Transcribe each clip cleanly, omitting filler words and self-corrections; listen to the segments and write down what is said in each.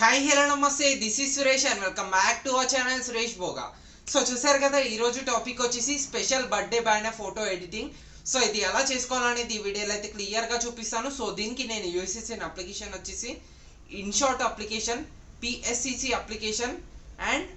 Hi hello నమస్తే, this is Suresh and welcome back to our channel Suresh Bhoga. So చూసారు కదా, ఈరోజు టాపిక్ వచ్చేసి special birthday banner photo editing. So ఇది ఎలా చేసుకోవాలనేది ఈ వీడియోలో అయితే క్లియర్గా చూపిస్తాను. సో దీనికి నేను యూస్ చేసిన అప్లికేషన్ వచ్చేసి InShot application, PSCC application and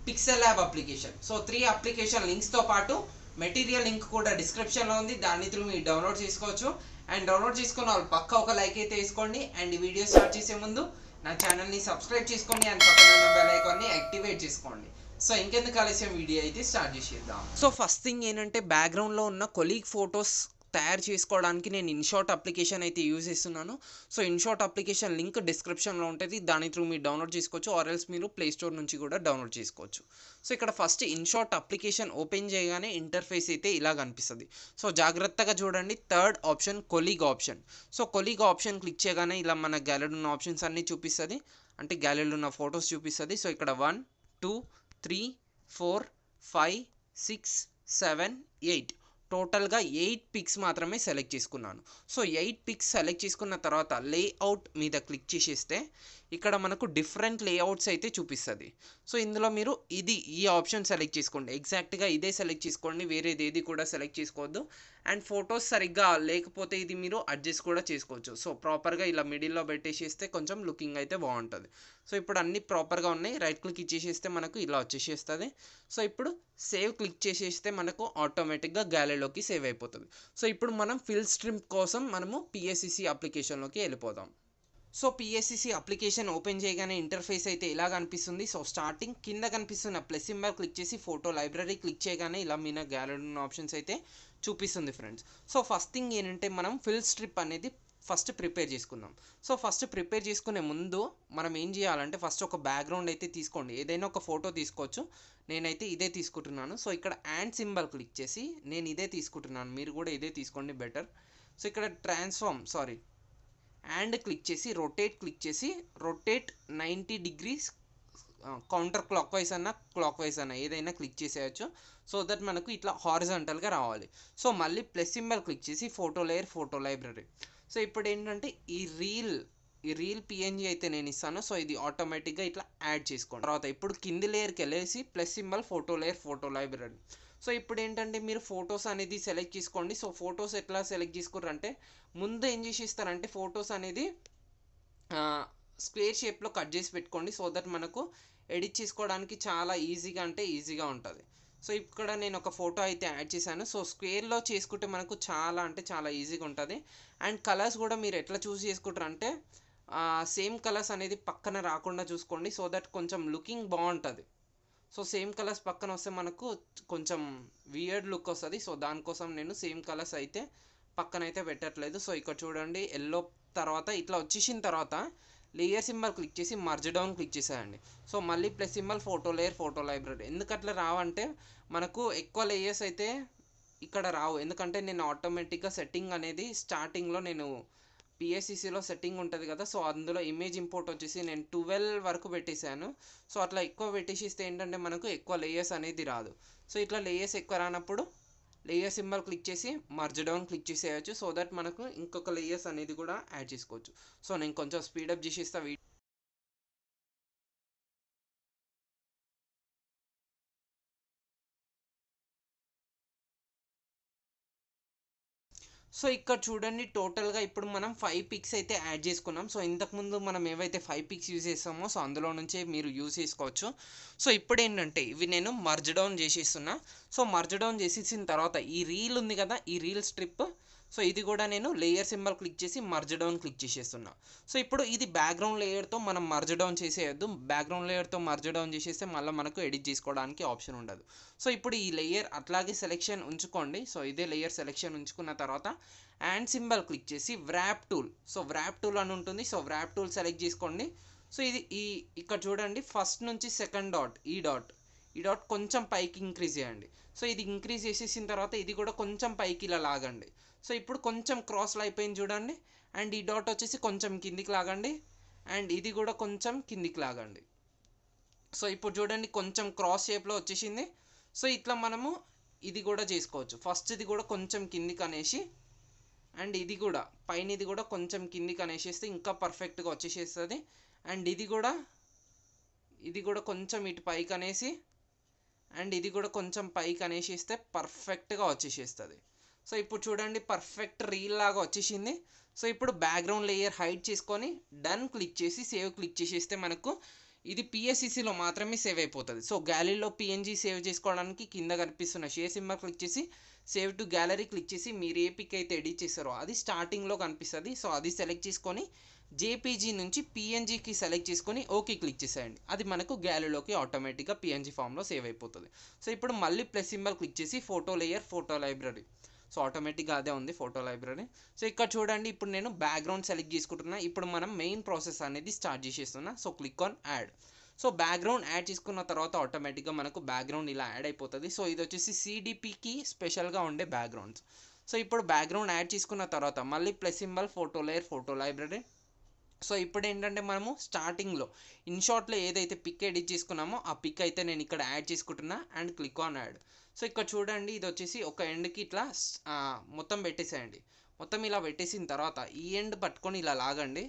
Pixel Lab application. So 3 application లింక్స్తో పాటు మెటీరియల్ లింక్ కూడా డిస్క్రిప్షన్లో ఉంది, దాని త్రూ మీరు డౌన్లోడ్ చేసుకోవచ్చు. అండ్ డౌన్లోడ్ చేసుకున్న వాళ్ళు పక్కా ఒక లైక్ అయితే వేసుకోండి. అండ్ ఈ వీడియో స్టార్ట్ చేసే ముందు నా ఛానల్ని సబ్స్క్రైబ్ చేసుకోండి అండ్ పక్కన ఉన్న బెల్ ఐకాన్ని యాక్టివేట్ చేసుకోండి. సో ఇంకెందుకు ఆలస్యం, వీడియో అయితే స్టార్ట్ చేసేద్దాం. సో ఫస్ట్ థింగ్ ఏంటంటే, బ్యాక్గ్రౌండ్లో ఉన్న కొలీగ్ ఫొటోస్ తయారు చేసుకోవడానికి నేను ఇన్షాట్ అప్లికేషన్ అయితే యూజ్ చేస్తున్నాను. సో ఇన్షాట్ అప్లికేషన్ లింక్ డిస్క్రిప్షన్లో ఉంటుంది, దాని త్రూ మీరు డౌన్లోడ్ చేసుకోవచ్చు, ఆర్ ఎల్స్ మీరు ప్లే స్టోర్ నుంచి కూడా డౌన్లోడ్ చేసుకోవచ్చు. సో ఇక్కడ ఫస్ట్ ఇన్షాట్ అప్లికేషన్ ఓపెన్ చేయగానే ఇంటర్ఫేస్ అయితే ఇలా కనిపిస్తుంది. సో జాగ్రత్తగా చూడండి, third option colleague option. So colleague option click చేయగానే ఇలా మన గ్యాలరీలో ఉన్న ఆప్షన్స్ అన్నీ చూపిస్తుంది, అంటే గ్యాలరీలో ఉన్న ఫొటోస్ చూపిస్తుంది. సో ఇక్కడ 1 2 3 4 5 6 7 8 టోటల్గా 8 పిక్స్ మాత్రమే సెలెక్ట్ చేసుకున్నాను. సో 8 పిక్స్ సెలెక్ట్ చేసుకున్న తర్వాత లేఅవుట్ మీద క్లిక్ చేసేస్తే ఇక్కడ మనకు డిఫరెంట్ లేఅవుట్స్ అయితే చూపిస్తుంది. సో ఇందులో మీరు ఈ ఆప్షన్ సెలెక్ట్ చేసుకోండి, ఎగ్జాక్ట్గా ఇదే సెలెక్ట్ చేసుకోండి, వేరేది ఏది కూడా సెలెక్ట్ చేసుకోవద్దు. అండ్ ఫొటోస్ సరిగ్గా లేకపోతే ఇది మీరు అడ్జస్ట్ కూడా చేసుకోవచ్చు. సో ప్రాపర్గా ఇలా మిడిల్లో పెట్టేసేస్తే కొంచెం లుకింగ్ అయితే బాగుంటుంది. సో ఇప్పుడు అన్నీ ప్రాపర్గా ఉన్నాయి, రైట్ క్లిక్ ఇచ్చేసేస్తే మనకు ఇలా వచ్చేసేస్తుంది. సో ఇప్పుడు సేవ్ క్లిక్ చేసేస్తే మనకు ఆటోమేటిక్గా గ్యాలరీలోకి సేవ్ అయిపోతుంది. సో ఇప్పుడు మనం ఫిల్ స్ట్రిప్ కోసం మనము పిఎస్సిసి అప్లికేషన్లోకి వెళ్ళిపోదాం. సో పిఎస్సిసి అప్లికేషన్ ఓపెన్ చేయగానే ఇంటర్ఫేస్ అయితే ఇలా కనిపిస్తుంది. సో స్టార్టింగ్ కింద కనిపిస్తున్న ప్లస్ సింబల్ క్లిక్ చేసి ఫోటో లైబ్రరీ క్లిక్ చేయగానే ఇలా మీ గ్యాలరీ ఉన్న ఆప్షన్స్ అయితే చూపిస్తుంది ఫ్రెండ్స్. సో ఫస్ట్ థింగ్ ఏంటంటే, మనం ఫిల్ స్ట్రిప్ అనేది ఫస్ట్ ప్రిపేర్ చేసుకుందాం. సో ఫస్ట్ ప్రిపేర్ చేసుకునే ముందు మనం ఏం చేయాలంటే, ఫస్ట్ ఒక బ్యాక్గ్రౌండ్ అయితే తీసుకోండి, ఏదైనా ఒక ఫోటో తీసుకోవచ్చు. నేనైతే ఇదే తీసుకుంటున్నాను. సో ఇక్కడ యాండ్ సింబల్ క్లిక్ చేసి నేను ఇదే తీసుకుంటున్నాను, మీరు కూడా ఇదే తీసుకోండి బెటర్. సో ఇక్కడ అండ్ క్లిక్ చేసి క్లిక్ చేసి rotate 90 degrees, counter clock wise అన్న క్లాక్ వైజ్ అన్న ఏదైనా క్లిక్ చేసేయచ్చు. సో దట్ మనకు ఇట్లా హారిజాంటల్గా రావాలి. సో మళ్ళీ ప్లస్ సింబల్ క్లిక్ చేసి photo layer, photo library. So ఇప్పుడు ఏంటంటే ఈ రీల్ పిఎన్జీ అయితే నేను ఇస్తాను. సో ఇది ఆటోమేటిక్గా ఇట్లా యాడ్ చేసుకోండి. తర్వాత ఇప్పుడు కింది లేయర్కి వెళ్ళేసి plus symbol photo layer, photo library. So ఇప్పుడు ఏంటంటే, మీరు ఫొటోస్ అనేది సెలెక్ట్ చేసుకోండి. సో ఫొటోస్ ఎట్లా సెలెక్ట్ చేసుకుర్రంటే, ముందు ఏం చేసి ఇస్తారంటే, ఫొటోస్ అనేది స్క్వేర్ షేప్లో కట్ చేసి పెట్టుకోండి. సో దట్ మనకు ఎడిట్ చేసుకోవడానికి చాలా ఈజీగా ఉంటుంది. సో ఇక్కడ నేను ఒక ఫోటో అయితే యాడ్ చేశాను. సో స్క్వేర్లో చేసుకుంటే మనకు చాలా ఈజీగా ఉంటుంది. అండ్ కలర్స్ కూడా మీరు ఎట్లా చూస్ చేసుకుంటారు అంటే, సేమ్ కలర్స్ అనేది పక్కన రాకుండా చూసుకోండి. సో దట్ కొంచెం లుకింగ్ బాగుంటుంది. సో సేమ్ కలర్స్ పక్కన వస్తే మనకు కొంచెం వియర్డ్ లుక్ వస్తుంది. సో దానికోసం నేను సేమ్ కలర్స్ అయితే పక్కన అయితే పెట్టట్లేదు. సో ఇక్కడ చూడండి, ఎల్లో తర్వాత ఇట్లా వచ్చేసిన తర్వాత లేయర్ సింబల్ క్లిక్ చేసి మర్జ్ డౌన్ క్లిక్ చేసేయండి. సో మళ్ళీ plus symbol photo layer, photo library. ఎందుకు అట్లా రావంటే, మనకు ఎక్కువ లేయర్స్ అయితే ఇక్కడ రావు, ఎందుకంటే నేను ఆటోమేటిక్గా సెట్టింగ్ అనేది స్టార్టింగ్లో నేను పిఎస్సిసిలో సెట్టింగ్ ఉంటుంది కదా, సో అందులో ఇమేజ్ ఇంపోర్ట్ వచ్చేసి నేను 12 వరకు పెట్టేశాను. సో అట్లా ఎక్కువ పెట్టేసిస్తే ఏంటంటే మనకు ఎక్కువ లేయర్స్ అనేది రాదు. సో ఇట్లా లేయర్స్ ఎక్కువ రానప్పుడు లేయర్ సింబల్ క్లిక్ చేసి మర్జ్ డౌన్ క్లిక్ చేసేయచ్చు. సో దట్ మనకు ఇంకొక లేయర్స్ అనేది కూడా యాడ్ చేసుకోవచ్చు. సో నేను కొంచెం స్పీడప్ చేసేస్తా వీడియో. సో ఇక్కడ చూడండి, టోటల్గా ఇప్పుడు మనం 5 పిక్స్ అయితే యాడ్ చేసుకున్నాం. సో ఇంతకుముందు మనం ఏవైతే 5 పిక్స్ యూజ్ చేస్తామో, సో అందులో నుంచే మీరు యూజ్ చేసుకోవచ్చు. సో ఇప్పుడు ఏంటంటే, ఇవి నేను మర్జ్ డౌన్ చేసేస్తున్నా. సో మర్జ్ డౌన్ చేసేసిన తర్వాత ఈ రీల్ ఉంది కదా, ఈ రీల్ స్ట్రిప్, సో ఇది కూడా నేను లేయర్ సింబల్ క్లిక్ చేసి మర్జ్ డౌన్ క్లిక్ చేసేస్తున్నా. సో ఇప్పుడు ఇది బ్యాక్గ్రౌండ్ లేయర్తో మనం మర్జ్ డౌన్ చేసేయద్దు. బ్యాక్గ్రౌండ్ లేయర్తో మర్జ్ డౌన్ చేసేస్తే మళ్ళీ మనకు ఎడిట్ చేసుకోవడానికి ఆప్షన్ ఉండదు. సో ఇప్పుడు ఈ లేయర్ అట్లాగే సెలెక్షన్ ఉంచుకోండి. సో ఇదే లేయర్ సెలెక్షన్ ఉంచుకున్న తర్వాత అండ్ సింబల్ క్లిక్ చేసి wrap tool, so wrap tool అని ఉంటుంది. సో వ్రాప్ టూల్ సెలెక్ట్ చేసుకోండి. సో ఇది ఇక్కడ చూడండి, ఫస్ట్ నుంచి సెకండ్ డాట్, ఈ డాట్ కొంచెం పైకి ఇంక్రీజ్ చేయండి. సో ఇది ఇంక్రీజ్ చేసేసిన తర్వాత ఇది కూడా కొంచెం పైకి ఇలా లాగండి. సో ఇప్పుడు కొంచెం క్రాస్లో అయిపోయింది చూడండి. అండ్ ఈ డాట్ వచ్చేసి కొంచెం కిందికి లాగండి. అండ్ ఇది కూడా కొంచెం కిందికి లాగండి. సో ఇప్పుడు చూడండి, కొంచెం క్రాస్ షేప్లో వచ్చేసింది. సో ఇట్లా మనము ఇది కూడా చేసుకోవచ్చు. ఫస్ట్ ఇది కూడా కొంచెం కిందికి అనేసి, అండ్ ఇది కూడా పైన ఇది కూడా కొంచెం కిందికి అనేసేస్తే ఇంకా పర్ఫెక్ట్గా వచ్చేసేస్తుంది. అండ్ ఇది కూడా ఇది కూడా కొంచెం ఇటు పైకి అనేసి అండ్ ఇది కూడా కొంచెం పైకి అనేసిస్తే పర్ఫెక్ట్గా వచ్చేసేస్తుంది. సో ఇప్పుడు చూడండి పర్ఫెక్ట్ రీల్ లాగా వచ్చేసింది. సో ఇప్పుడు బ్యాక్గ్రౌండ్ లేయర్ హైడ్ చేసుకొని డన్ క్లిక్ చేసి సేవ్ క్లిక్ చేసేస్తే మనకు ఇది పిఎస్సిసిలో మాత్రమే సేవ్ అయిపోతుంది. సో గ్యాలరీలో పిఎన్జీ సేవ్ చేసుకోవడానికి కింద కనిపిస్తున్న షేర్ సింబల్ క్లిక్ చేసి సేవ్ టు గ్యాలరీ క్లిక్ చేసి మీరు ఏ పిక్ అయితే ఎడిట్ చేస్తారో అది స్టార్టింగ్లో కనిపిస్తుంది. సో అది సెలెక్ట్ చేసుకొని జేపీజీ నుంచి పిఎన్జీకి సెలెక్ట్ చేసుకొని ఓకే క్లిక్ చేసేయండి. అది మనకు గ్యాలరీలోకి ఆటోమేటిక్గా పిఎన్జీ ఫామ్లో సేవ్ అయిపోతుంది. సో ఇప్పుడు మళ్ళీ ప్లస్ సింబల్ క్లిక్ చేసి photo layer photo library. So ఆటోమేటిక్గా అదే ఉంది ఫోటో లైబ్రరీ. సో ఇక్కడ చూడండి ఇప్పుడు నేను బ్యాక్గ్రౌండ్ సెలెక్ట్ చేసుకుంటున్నా. ఇప్పుడు మనం మెయిన్ ప్రాసెస్ అనేది స్టార్ట్ చేసేస్తున్నా. So click on add. So background add చేసుకున్న తర్వాత ఆటోమేటిక్గా మనకు బ్యాక్గ్రౌండ్ ఇలా యాడ్ అయిపోతుంది. సో ఇది వచ్చేసి సిడిపికి స్పెషల్గా ఉండే బ్యాక్గ్రౌండ్స్. సో ఇప్పుడు బ్యాక్గ్రౌండ్ యాడ్ చేసుకున్న తర్వాత మళ్ళీ plus symbol photo layer photo library. So ఇప్పుడు ఏంటంటే మనము స్టార్టింగ్లో ఇన్షార్ట్లో ఏదైతే పిక్ ఎడిట్ చేసుకున్నామో ఆ పిక్ అయితే నేను ఇక్కడ యాడ్ చేసుకుంటున్నా and click on add. So ఇక్కడ చూడండి ఇది వచ్చేసి ఒక ఎండ్కి ఇట్లా మొత్తం పెట్టేసేయండి. మొత్తం ఇలా పెట్టేసిన తర్వాత ఈ ఎండ్ పట్టుకొని ఇలా లాగండి.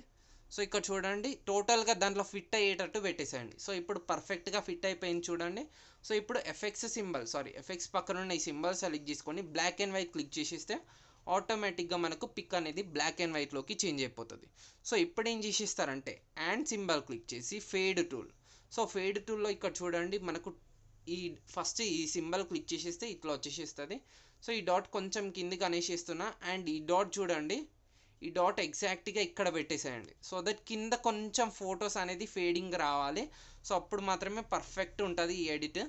సో ఇక్కడ చూడండి టోటల్గా దాంట్లో ఫిట్ అయ్యేటట్టు పెట్టేసేయండి. సో ఇప్పుడు పర్ఫెక్ట్గా ఫిట్ అయిపోయింది చూడండి. సో ఇప్పుడు ఎఫెక్ట్స్ పక్కన ఉన్న ఈ సింబల్ సెలెక్ట్ చేసుకొని బ్లాక్ అండ్ వైట్ క్లిక్ చేసేస్తే ఆటోమేటిక్గా మనకు పిక్ అనేది బ్లాక్ అండ్ వైట్లోకి చేంజ్ అయిపోతుంది. సో ఇప్పుడు ఏం చేసేస్తారంటే అండ్ సింబల్ క్లిక్ చేసి ఫేడ్ టూల్. సో ఫేడ్ టూల్లో ఇక్కడ చూడండి మనకు ఫస్ట్ ఈ సింబల్ క్లిక్ చేసేస్తే ఇట్లా వచ్చేసేస్తుంది. సో ఈ డాట్ కొంచెం కిందికి అనేసేస్తున్నా అండ్ ఈ డాట్ చూడండి ఈ డాట్ ఎగ్జాక్ట్గా ఇక్కడ పెట్టేసేయండి. సో దట్ కింద కొంచెం ఫొటోస్ అనేది ఫేడింగ్ రావాలి. సో అప్పుడు మాత్రమే పర్ఫెక్ట్ ఉంటుంది ఈ ఎడిట్.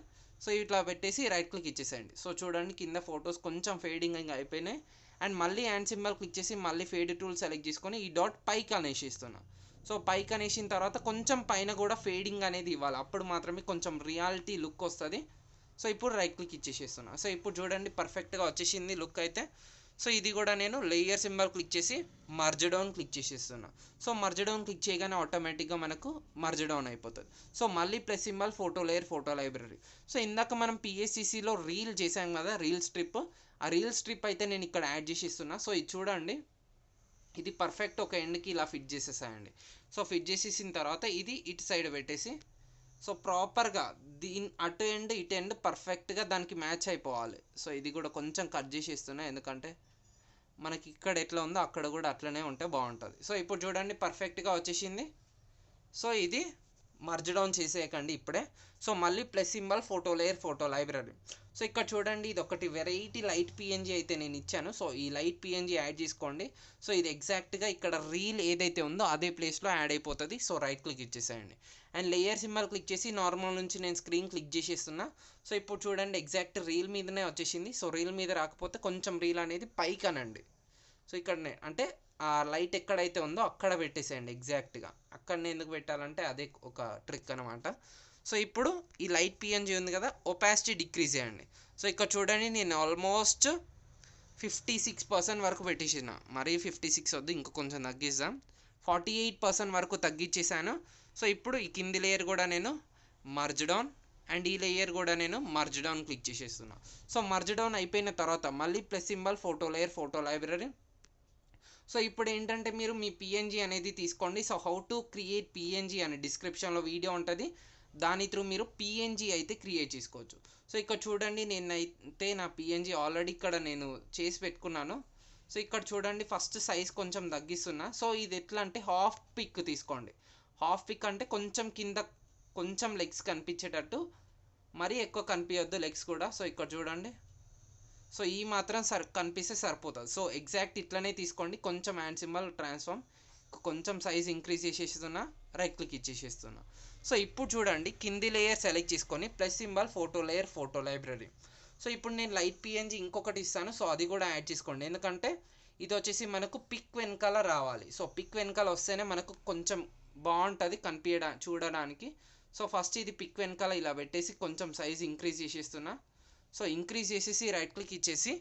సో ఇట్లా పెట్టేసి రైట్ క్లిక్ ఇచ్చేసేయండి. సో చూడండి కింద ఫొటోస్ కొంచెం ఫేడింగ్ అయిపోయినాయి. అండ్ మళ్ళీ హ్యాండ్ సింబల్ క్లిక్ చేసి మళ్ళీ ఫేడ్ టూల్ సెలెక్ట్ చేసుకొని ఈ డాట్ పైకి అనేసిస్తున్నా. సో పైకి అనేసిన తర్వాత కొంచెం పైన కూడా ఫేడింగ్ అనేది ఇవ్వాలి. అప్పుడు మాత్రమే కొంచెం రియాలిటీ లుక్ వస్తుంది. సో ఇప్పుడు రైట్ క్లిక్ ఇచ్చేసేస్తున్నా. సో ఇప్పుడు చూడండి పర్ఫెక్ట్గా వచ్చేసింది లుక్ అయితే. సో ఇది కూడా నేను లేయర్ సింబల్ క్లిక్ చేసి మర్జ్ డౌన్ క్లిక్ చేసేస్తున్నా. సో మర్జ్ డౌన్ క్లిక్ చేయగానే ఆటోమేటిక్గా మనకు మర్జ్ డౌన్ అయిపోతుంది. సో మళ్ళీ plus symbol photo layer photo library. So ఇందాక మనం పిఎస్సిసిలో రీల్ చేసాం కదా రీల్ స్ట్రిప్, ఆ రీల్ స్ట్రిప్ అయితే నేను ఇక్కడ యాడ్ చేసేస్తున్నా. సో ఇది చూడండి ఇది పర్ఫెక్ట్ ఒక ఎండ్కి ఇలా ఫిట్ చేసేసాయండి. సో ఫిట్ చేసేసిన తర్వాత ఇది ఇటు సైడ్ పెట్టేసి సో ప్రాపర్గా అటు ఎండ్ ఇటు ఎండ్ పర్ఫెక్ట్గా దానికి మ్యాచ్ అయిపోవాలి. సో ఇది కూడా కొంచెం కట్ చేసేస్తున్నా ఎందుకంటే మనకి ఇక్కడ ఎట్లా ఉందో అక్కడ కూడా అట్లనే ఉంటే బాగుంటుంది. సో ఇప్పుడు చూడండి పర్ఫెక్ట్గా వచ్చేసింది. సో ఇది మర్జ్ డౌన్ చేసేయకండి ఇప్పుడే. సో మళ్ళీ plus symbol photo layer photo library. So ఇక్కడ చూడండి ఇది ఒకటి వెరైటీ లైట్ పిఎన్జీ అయితే నేను ఇచ్చాను. సో ఈ లైట్ పిఎన్జీ యాడ్ చేసుకోండి. సో ఇది ఎగ్జాక్ట్గా ఇక్కడ రీల్ ఏదైతే ఉందో అదే ప్లేస్లో యాడ్ అయిపోతుంది. సో రైట్ క్లిక్ ఇచ్చేసేయండి అండ్ లేయర్ సింబల్ క్లిక్ చేసి నార్మల్ నుంచి నేను స్క్రీన్ క్లిక్ చేసేస్తున్నా. సో ఇప్పుడు చూడండి ఎగ్జాక్ట్ రీల్ మీదనే వచ్చేసింది. సో రీల్ మీద రాకపోతే కొంచెం రీల్ అనేది పైకి అనండి. సో ఇక్కడనే అంటే ఆ లైట్ ఎక్కడైతే ఉందో అక్కడ పెట్టేసేయండి ఎగ్జాక్ట్గా. అక్కడనే ఎందుకు పెట్టాలంటే అదే ఒక ట్రిక్ అనమాట. సో ఇప్పుడు ఈ లైట్ పిఎన్జీ ఉంది కదా ఒపాసిటీ డిక్రీజ్ చేయండి. సో ఇక్కడ చూడండి నేను ఆల్మోస్ట్ 56% వరకు పెట్టేసిన. మరీ 56 వద్దు ఇంకా కొంచెం తగ్గిద్దాం. 48% వరకు తగ్గించేసాను. సో ఇప్పుడు ఈ కింది లేయర్ కూడా నేను మర్జ్ డౌన్ అండ్ ఈ లేయర్ కూడా నేను మర్జ్ డౌన్ క్లిక్ చేసేస్తున్నా. సో మర్జ్ డౌన్ అయిపోయిన తర్వాత మళ్ళీ plus symbol photo layer photo library. So ఇప్పుడు ఏంటంటే మీరు మీ పిఎన్జీ అనేది తీసుకోండి. So how to create PNG అని డిస్క్రిప్షన్లో వీడియో ఉంటుంది. దాని త్రూ మీరు పిఎన్జీ అయితే క్రియేట్ చేసుకోవచ్చు. సో ఇక్కడ చూడండి నేనైతే నా పిఎన్జీ ఆల్రెడీ ఇక్కడ నేను చేసి పెట్టుకున్నాను. సో ఇక్కడ చూడండి ఫస్ట్ సైజ్ కొంచెం తగ్గిస్తున్నా. సో ఇది ఎట్లా అంటే హాఫ్ పిక్ తీసుకోండి. హాఫ్ పిక్ అంటే కొంచెం కింద కొంచెం లెగ్స్ కనిపించేటట్టు, మరీ ఎక్కువ కనిపించద్దు లెగ్స్ కూడా. సో ఇక్కడ చూడండి సో ఈ మాత్రం కనిపిస్తే సరిపోతుంది. సో ఎగ్జాక్ట్ ఇట్లనే తీసుకోండి. కొంచెం హ్యాండ్ సింబల్ ట్రాన్స్ఫార్మ్ కొంచెం సైజ్ ఇంక్రీజ్ చేసేస్తున్నా రైట్ క్లిక్ ఇచ్చేసేస్తున్నా. సో ఇప్పుడు చూడండి కింది లేయర్ సెలెక్ట్ చేసుకొని plus symbol photo layer photo library. So ఇప్పుడు నేను లైట్ పిఎన్జీ ఇంకొకటి ఇస్తాను. సో అది కూడా యాడ్ చేసుకోండి ఎందుకంటే ఇది వచ్చేసి మనకు పిక్ వెనకాల రావాలి. సో పిక్ వెనకాల వస్తేనే మనకు కొంచెం బాగుంటుంది చూడడానికి. సో ఫస్ట్ ఇది పిక్ వెనకాల ఇలా పెట్టేసి కొంచెం సైజ్ ఇంక్రీజ్ చేసేస్తున్నా. సో ఇంక్రీజ్ చేసేసి రైట్ క్లిక్ ఇచ్చేసి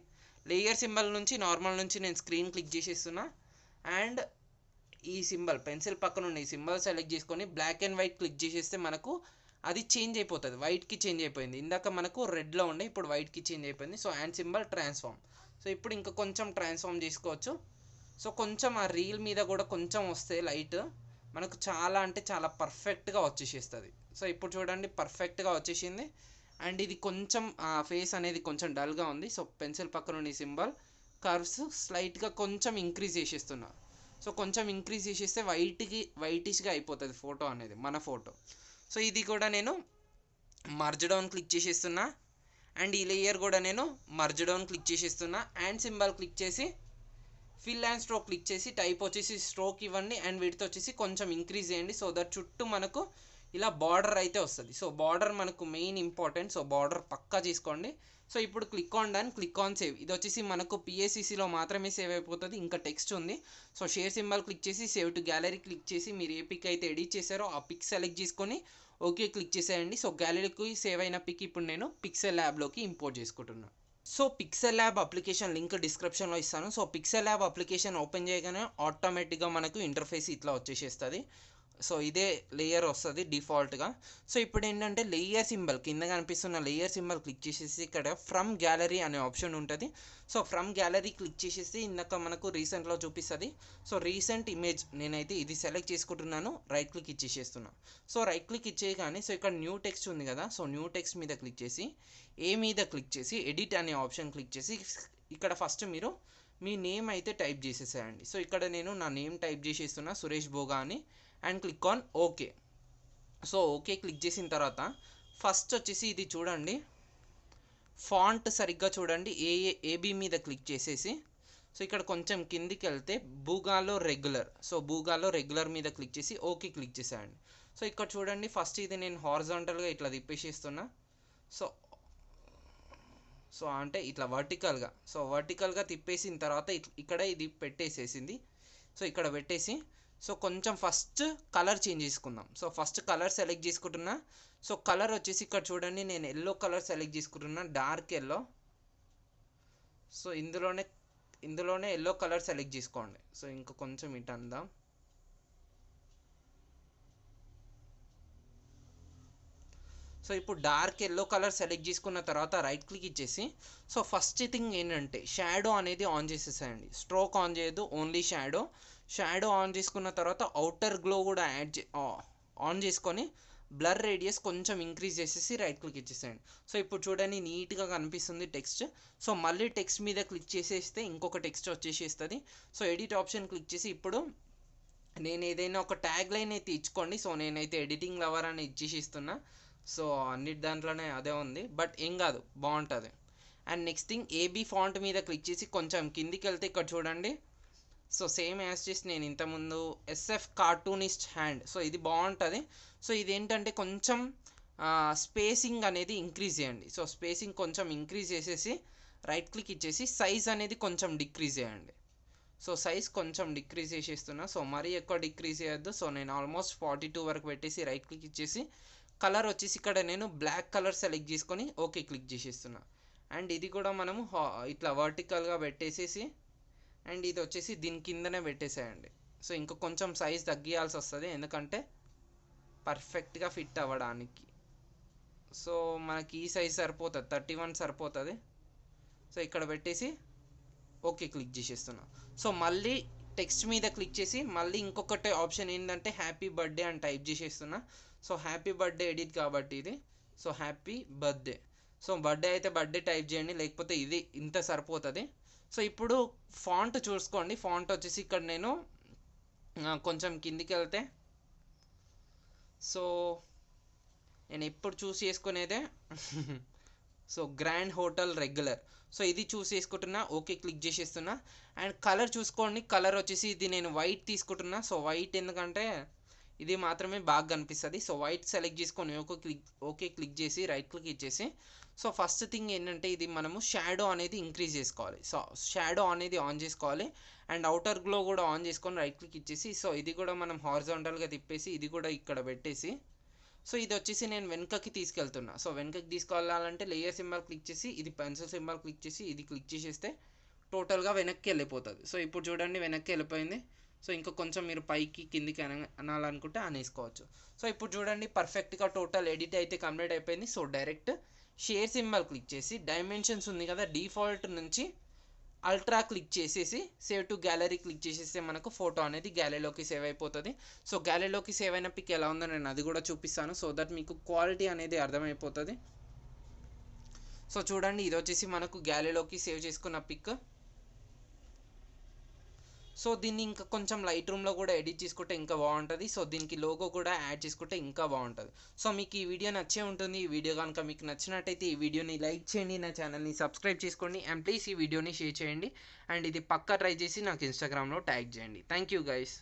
లేయర్ సింబల్ నుంచి నార్మల్ నుంచి నేను స్క్రీన్ క్లిక్ చేసేస్తున్నా అండ్ ఈ సింబల్ పెన్సిల్ పక్కన ఉన్న ఈ సింబల్ సెలెక్ట్ చేసుకొని బ్లాక్ అండ్ వైట్ క్లిక్ చేసేస్తే మనకు అది చేంజ్ అయిపోతుంది. వైట్కి చేంజ్ అయిపోయింది. ఇందాక మనకు రెడ్లో ఉండే ఇప్పుడు వైట్కి చేంజ్ అయిపోయింది. So hand symbol transform. So ఇప్పుడు ఇంకా కొంచెం ట్రాన్స్ఫార్మ్ చేసుకోవచ్చు. సో కొంచెం ఆ రీల్ మీద కూడా కొంచెం వస్తే లైట్ మనకు చాలా అంటే చాలా పర్ఫెక్ట్గా వచ్చేసేస్తుంది. సో ఇప్పుడు చూడండి పర్ఫెక్ట్గా వచ్చేసింది. అండ్ ఇది కొంచెం ఫేస్ అనేది కొంచెం డల్గా ఉంది. సో పెన్సిల్ పక్కన ఉన్న సింబల్ కర్వ్స్ స్లైట్గా కొంచెం ఇంక్రీజ్ చేసేస్తున్నా. సో కొంచెం ఇంక్రీజ్ చేసేస్తే వైటిష్గా అయిపోతుంది ఫోటో అనేది, మన ఫోటో. సో ఇది కూడా నేను మర్జ్ డౌన్ క్లిక్ చేసేస్తున్నా. అండ్ ఈ లేయర్ కూడా నేను మర్జ్ డౌన్ క్లిక్ చేసేస్తున్నా. అండ్ సింబల్ క్లిక్ చేసి ఫిల్ అండ్ స్ట్రోక్ క్లిక్ చేసి టైప్ వచ్చేసి స్ట్రోక్ ఇవ్వండి. అండ్ వీటితో వచ్చేసి కొంచెం ఇంక్రీజ్ చేయండి. సో దట్ చుట్టూ మనకు ఇలా బార్డర్ అయితే వస్తుంది. సో బార్డర్ మనకు మెయిన్ ఇంపార్టెంట్. సో బార్డర్ పక్కా చేసుకోండి. సో ఇప్పుడు click on done, click on save. ఇది వచ్చేసి మనకు పిఏసిసిలో మాత్రమే సేవ్ అయిపోతుంది, ఇంకా టెక్స్ట్ ఉంది. సో షేర్ సింబల్ క్లిక్ చేసి సేవ్ టు గ్యాలరీ క్లిక్ చేసి మీరు ఏ పిక్ అయితే ఎడిట్ చేశారో ఆ పిక్ సెలెక్ట్ చేసుకొని ఓకే క్లిక్ చేసేయండి. సో గ్యాలరీకి సేవ్ అయిన పిక్ ఇప్పుడు నేను పిక్సెల్ ల్యాబ్లోకి ఇంపోర్ట్ చేసుకుంటున్నాను. So pixel Lab application link డిస్క్రిప్షన్లో ఇస్తాను. So pixel Lab application open చేయగానే ఆటోమేటిక్గా మనకు ఇంటర్ఫేస్ ఇట్లా వచ్చేసేస్తుంది. సో ఇదే లేయర్ వస్తుంది డిఫాల్ట్గా. సో ఇప్పుడు ఏంటంటే లేయర్ సింబల్ కింద కనిపిస్తున్న లేయర్ సింబల్ క్లిక్ చేసేసి ఇక్కడ ఫ్రమ్ గ్యాలరీ అనే ఆప్షన్ ఉంటుంది. సో ఫ్రమ్ గ్యాలరీ క్లిక్ చేసేసి ఇందాక మనకు రీసెంట్లో చూపిస్తుంది. సో రీసెంట్ ఇమేజ్ నేనైతే ఇది సెలెక్ట్ చేసుకుంటున్నాను, రైట్ క్లిక్ ఇచ్చేసేస్తున్నాను. సో రైట్ క్లిక్ ఇచ్చేయగానే సో ఇక్కడ న్యూ టెక్స్ట్ ఉంది కదా, సో న్యూ టెక్స్ట్ మీద క్లిక్ చేసి ఏ మీద క్లిక్ చేసి ఎడిట్ అనే ఆప్షన్ క్లిక్ చేసి ఇక్కడ ఫస్ట్ మీరు మీ నేమ్ అయితే టైప్ చేసేసేయండి. సో ఇక్కడ నేను నా నేమ్ టైప్ చేసేస్తున్నా, సురేష్ భోగా అని. And click on okay. So okay click చేసిన తర్వాత ఫస్ట్ వచ్చేసి ఇది చూడండి, ఫాంట్ సరిగ్గా చూడండి. ఏబీ మీద క్లిక్ చేసేసి సో ఇక్కడ కొంచెం కిందికి వెళ్తే బూగాలో రెగ్యులర్, సో బూగాలో రెగ్యులర్ మీద క్లిక్ చేసి ఓకే క్లిక్ చేసేయండి. సో ఇక్కడ చూడండి ఫస్ట్ ఇది నేను హారిజాంటల్గా ఇట్లా తిప్పేసేస్తున్నా. సో అంటే ఇట్లా వర్టికల్గా, సో వర్టికల్గా తిప్పేసిన తర్వాత ఇక్కడ ఇది పెట్టేసేసింది. సో ఇక్కడ పెట్టేసి సో కొంచెం ఫస్ట్ కలర్ చేంజ్ చేసుకుందాం. సో ఫస్ట్ కలర్ సెలెక్ట్ చేసుకుంటున్నా. సో కలర్ వచ్చేసి ఇక్కడ చూడండి నేను ఎల్లో కలర్ సెలెక్ట్ చేసుకుంటున్నా, డార్క్ ఎల్లో. సో ఇందులోనే ఎల్లో కలర్ సెలెక్ట్ చేసుకోండి. సో ఇంకా కొంచెం ఇటు అందాం. సో ఇప్పుడు డార్క్ ఎల్లో కలర్ సెలెక్ట్ చేసుకున్న తర్వాత రైట్ క్లిక్ ఇచ్చేసి సో ఫస్ట్ థింగ్ ఏంటంటే షాడో అనేది ఆన్ చేసేసేయండి. స్ట్రోక్ ఆన్ చేయొద్దు, ఓన్లీ షాడో ఆన్ చేసుకున్న తర్వాత అవుటర్ గ్లో కూడా ఆన్ చేసుకొని బ్లర్ రేడియస్ కొంచెం ఇంక్రీజ్ చేసేసి రైట్ క్లిక్ ఇచ్చేసేయండి. సో ఇప్పుడు చూడండి నీట్గా కనిపిస్తుంది టెక్స్ట్. సో మళ్ళీ టెక్స్ట్ మీద క్లిక్ చేసేస్తే ఇంకొక టెక్స్ట్ వచ్చేసేస్తుంది. సో ఎడిట్ ఆప్షన్ క్లిక్ చేసి ఇప్పుడు నేను ఏదైనా ఒక ట్యాగ్ లైన్ అయితే ఇచ్చుకోండి. సో నేనైతే ఎడిటింగ్ లవర్ అని ఇచ్చేసిస్తున్నా. సో అన్నిటి దాంట్లోనే అదే ఉంది, బట్ ఏం కాదు, బాగుంటుంది. And next thing AB font మీద క్లిక్ చేసి కొంచెం కిందికి వెళ్తే ఇక్కడ చూడండి. సో సేమ్ యాజ్ చేసి నేను ఇంతకుముందు ఎస్ఎఫ్ కార్టూనిస్ట్ హ్యాండ్, సో ఇది బాగుంటుంది. సో ఇదేంటంటే కొంచెం స్పేసింగ్ అనేది ఇంక్రీజ్ చేయండి. సో స్పేసింగ్ కొంచెం ఇంక్రీజ్ చేసేసి రైట్ క్లిక్ ఇచ్చేసి సైజ్ అనేది కొంచెం డిక్రీజ్ చేయండి. సో సైజ్ కొంచెం డిక్రీజ్ చేసేస్తున్నా. సో మరీ ఎక్కువ డిక్రీజ్ చేయొద్దు. సో నేను ఆల్మోస్ట్ 42 వరకు పెట్టేసి రైట్ క్లిక్ ఇచ్చేసి కలర్ వచ్చేసి ఇక్కడ నేను బ్లాక్ కలర్ సెలెక్ట్ చేసుకొని ఓకే క్లిక్ చేసేస్తున్నా. అండ్ ఇది కూడా మనము ఇట్లా వర్టికల్గా పెట్టేసేసి అండ్ ఇది వచ్చేసి దీని కిందనే పెట్టేసేయండి. సో ఇంకా కొంచెం సైజ్ తగ్గియాల్సి వస్తుంది, ఎందుకంటే పర్ఫెక్ట్గా ఫిట్ అవ్వడానికి. సో మనకి ఈ సైజ్ సరిపోతుంది, 31 సరిపోతుంది. సో ఇక్కడ పెట్టేసి ఓకే క్లిక్ చేసేస్తున్నా. సో మళ్ళీ టెక్స్ట్ మీద క్లిక్ చేసి మళ్ళీ ఇంకొకటి ఆప్షన్ ఏంటంటే హ్యాపీ బర్త్డే అని టైప్ చేసేస్తున్నా. సో హ్యాపీ బర్త్డే ఎడిట్ కాబట్టి ఇది, so happy birthday. So birthday అయితే బర్త్డే టైప్ చేయండి, లేకపోతే ఇది ఇంత సరిపోతుంది. సో ఇప్పుడు ఫాంట్ చూసుకోండి. ఫాంట్ వచ్చేసి ఇక్కడ నేను కొంచెం కిందికి వెళ్తే సో నేను ఎప్పుడు చూస్ చేసుకునేదే so grand hotel regular. So ఇది చూస్ చేసుకుంటున్నా, ఓకే క్లిక్ చేసేస్తున్నా. అండ్ కలర్ చూసుకోండి, కలర్ వచ్చేసి ఇది నేను వైట్ తీసుకుంటున్నా. సో వైట్ ఎందుకంటే ఇది మాత్రమే బాగా కనిపిస్తుంది. సో వైట్ సెలెక్ట్ చేసుకొని ఓకే క్లిక్ చేసి రైట్ క్లిక్ ఇచ్చేసి సో ఫస్ట్ థింగ్ ఏంటంటే ఇది మనము షాడో అనేది ఇంక్రీజ్ చేసుకోవాలి. సో షాడో అనేది ఆన్ చేసుకోవాలి. అండ్ అవుటర్ గ్లో కూడా ఆన్ చేసుకొని రైట్ క్లిక్ ఇచ్చేసి సో ఇది కూడా మనం హారిజాంటల్గా తిప్పేసి ఇది కూడా ఇక్కడ పెట్టేసి సో ఇది వచ్చేసి నేను వెనకకి తీసుకెళ్తున్నా. సో వెనకకి తీసుకెళ్ళాలంటే లేయర్ సింబల్ క్లిక్ చేసి ఇది పెన్సిల్ సింబల్ క్లిక్ చేసి ఇది క్లిక్ చేసేస్తే టోటల్గా వెనక్కి వెళ్ళిపోతుంది. సో ఇప్పుడు చూడండి వెనక్కి వెళ్ళిపోయింది. సో ఇంకా కొంచెం మీరు పైకి కిందికి అనాలనుకుంటే అనేసుకోవచ్చు. సో ఇప్పుడు చూడండి పర్ఫెక్ట్గా టోటల్ ఎడిట్ అయితే కంప్లీట్ అయిపోయింది. So direct share symbol click చేసి డైమెన్షన్స్ ఉంది కదా, డిఫాల్ట్ నుంచి అల్ట్రా క్లిక్ చేసేసి సేవ్ టు గ్యాలరీ క్లిక్ చేసేస్తే మనకు ఫోటో అనేది గ్యాలరీలోకి సేవ్ అయిపోతుంది. సో గ్యాలరీలోకి సేవ్ అయిన పిక్ ఎలా ఉందో నేను అది కూడా చూపిస్తాను, సో దట్ మీకు క్వాలిటీ అనేది అర్థమైపోతుంది. సో చూడండి, ఇది వచ్చేసి మనకు గ్యాలరీలోకి సేవ్ చేసుకున్న పిక్. సో దీన్ని ఇంకా కొంచెం లైట్ రూమ్లో కూడా ఎడిట్ చేసుకుంటే ఇంకా బాగుంటుంది. సో దీనికి లోగో కూడా యాడ్ చేసుకుంటే ఇంకా బాగుంటుంది. సో మీకు ఈ వీడియో నచ్చే ఉంటుంది. ఈ వీడియో కనుక మీకు నచ్చినట్టయితే ఈ వీడియోని లైక్ చేయండి, నా ఛానల్ని సబ్స్క్రైబ్ చేసుకోండి, అండ్ ప్లీజ్ ఈ వీడియోని షేర్ చేయండి, అండ్ ఇది పక్కా ట్రై చేసి నాకు ఇన్స్టాగ్రామ్లో ట్యాగ్ చేయండి. Thank you guys.